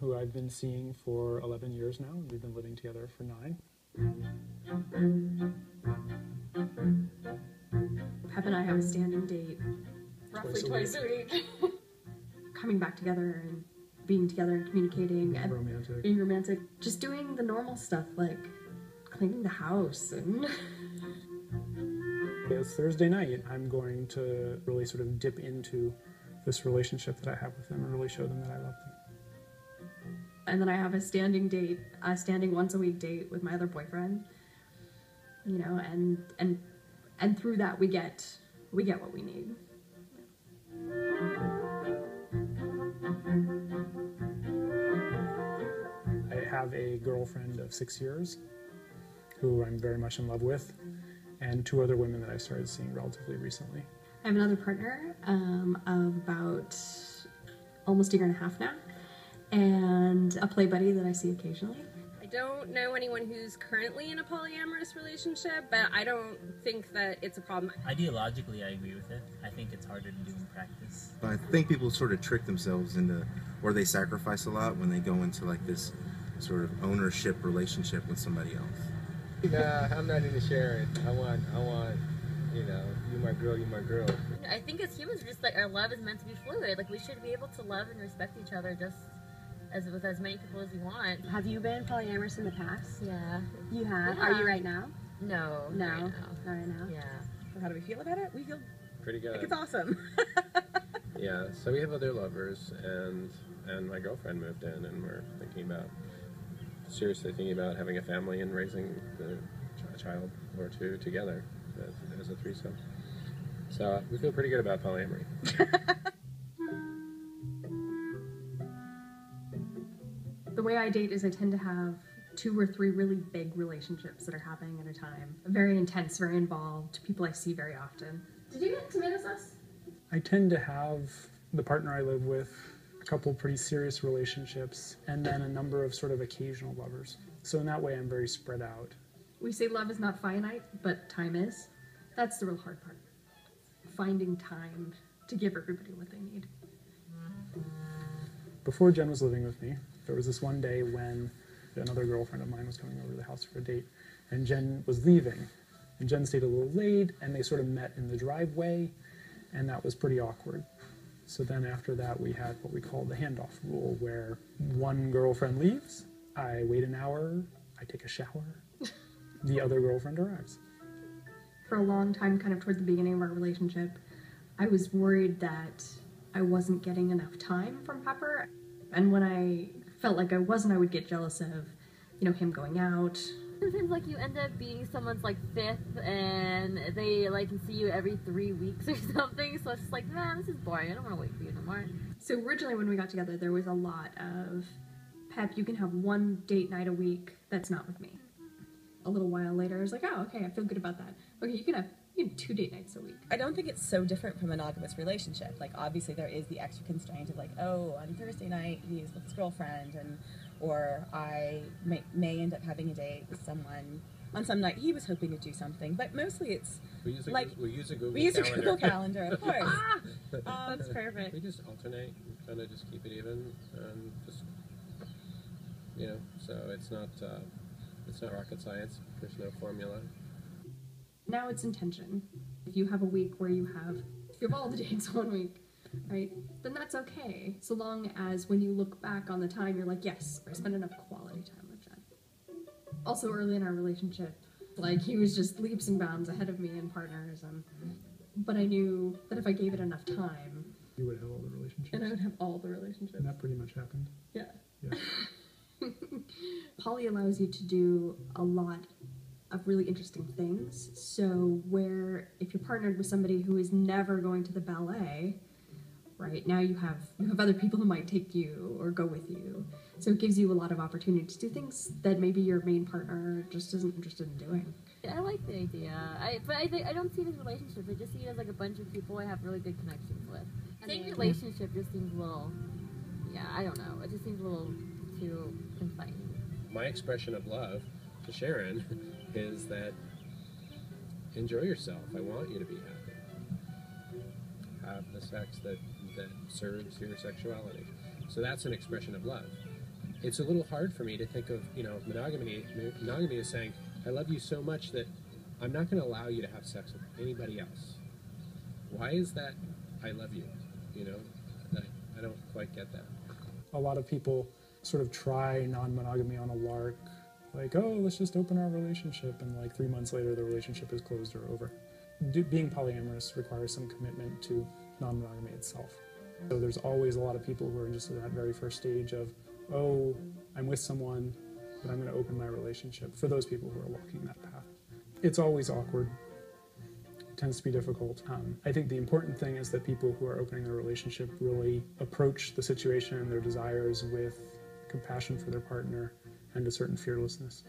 who I've been seeing for 11 years now. We've been living together for 9. Pep and I have a standing date roughly twice a week. Coming back together and being together and communicating and being romantic. Just doing the normal stuff like cleaning the house and... It's Thursday night. I'm going to really sort of dip into this relationship that I have with them and really show them that I love them. And then I have a standing date, a standing once a week date with my other boyfriend. You know, and through that we get what we need. I have a girlfriend of 6 years who I'm very much in love with, and 2 other women that I started seeing relatively recently. I have another partner of about almost a year and a half now, and a play buddy that I see occasionally. I don't know anyone who's currently in a polyamorous relationship, but I don't think that it's a problem. Ideologically, I agree with it. I think it's harder to do in practice. I think people sort of trick themselves into, or they sacrifice a lot when they go into like this sort of ownership relationship with somebody else. Nah, I'm not into sharing. I want, you know, you my girl, you my girl. I think as humans, just like our love is meant to be fluid. Like we should be able to love and respect each other just with as many people as we want. Have you been polyamorous in the past? Yeah. You have? Yeah. Are you right now? No. No. Right now. Not right now? Yeah. So how do we feel about it? We feel pretty good. like it's awesome. Yeah, so we have other lovers, and my girlfriend moved in, and we're seriously thinking about having a family and raising a child or 2 together as a threesome. So we feel pretty good about polyamory. The way I date is I tend to have 2 or 3 really big relationships that are happening at a time. Very intense, very involved, people I see very often. Did you get tomato sauce? I tend to have the partner I live with, a couple pretty serious relationships, and then a number of sort of occasional lovers. So in that way, I'm very spread out. We say love is not finite, but time is. That's the real hard part. Finding time to give everybody what they need. Before Jen was living with me, there was this one day when another girlfriend of mine was coming over to the house for a date, and Jen was leaving. And Jen stayed a little late, and they sort of met in the driveway, and that was pretty awkward. So then after that, we had what we call the handoff rule, where one girlfriend leaves, I wait an hour, I take a shower, the other girlfriend arrives. For a long time, kind of toward the beginning of our relationship, I was worried that I wasn't getting enough time from Pepper. And when I felt like I wasn't, I would get jealous of, you know, him going out. Sometimes like you end up being someone's like 5th and they like see you every 3 weeks or something, so it's just like, man, this is boring, I don't want to wait for you no more. So originally when we got together, there was a lot of, Pep, you can have 1 date night a week that's not with me. A little while later, I was like, oh, okay, I feel good about that. Okay, you can have 2 date nights a week. I don't think it's so different from a monogamous relationship. Like, obviously there is the extra constraint of like, oh, on Thursday night he's with his girlfriend, or I may end up having a date with someone. On some night he was hoping to do something, but mostly it's we use a Google calendar, of course. That's perfect. We just alternate, kind of just keep it even, and just, you know, so it's not rocket science. There's no formula. Now it's intention. If you have a week where you have all the dates 1 week, right, then that's okay. So long as when you look back on the time, you're like, yes, I spent enough quality time with Jen. Also early in our relationship, like he was just leaps and bounds ahead of me in partners, but I knew that if I gave it enough time, You would have all the relationships. and I would have all the relationships. And that pretty much happened. Yeah. Yeah. Poly allows you to do a lot of really interesting things. So where if you're partnered with somebody who is never going to the ballet, right, now you have other people who might take you or go with you. So it gives you a lot of opportunity to do things that maybe your main partner just isn't interested in doing. I like the idea. But I don't see it as relationships. I just see it as like a bunch of people I have really good connections with. Saying relationship just seems a little, I don't know. It just seems a little too confining. My expression of love to Sharon is that enjoy yourself. I want you to be happy. Have the sex that serves your sexuality. So that's an expression of love. it's a little hard for me to think of, you know, monogamy as saying, I love you so much that I'm not going to allow you to have sex with anybody else. Why is that I love you? You know, I don't quite get that. A lot of people sort of try non-monogamy on a lark, like, oh, let's just open our relationship, and like 3 months later the relationship is closed or over. Being polyamorous requires some commitment to non-monogamy itself. So there's always a lot of people who are just at that very first stage of, oh, I'm with someone, but I'm going to open my relationship, for those people who are walking that path. It's always awkward. It tends to be difficult. I think the important thing is that people who are opening their relationship really approach the situation and their desires with compassion for their partner and a certain fearlessness.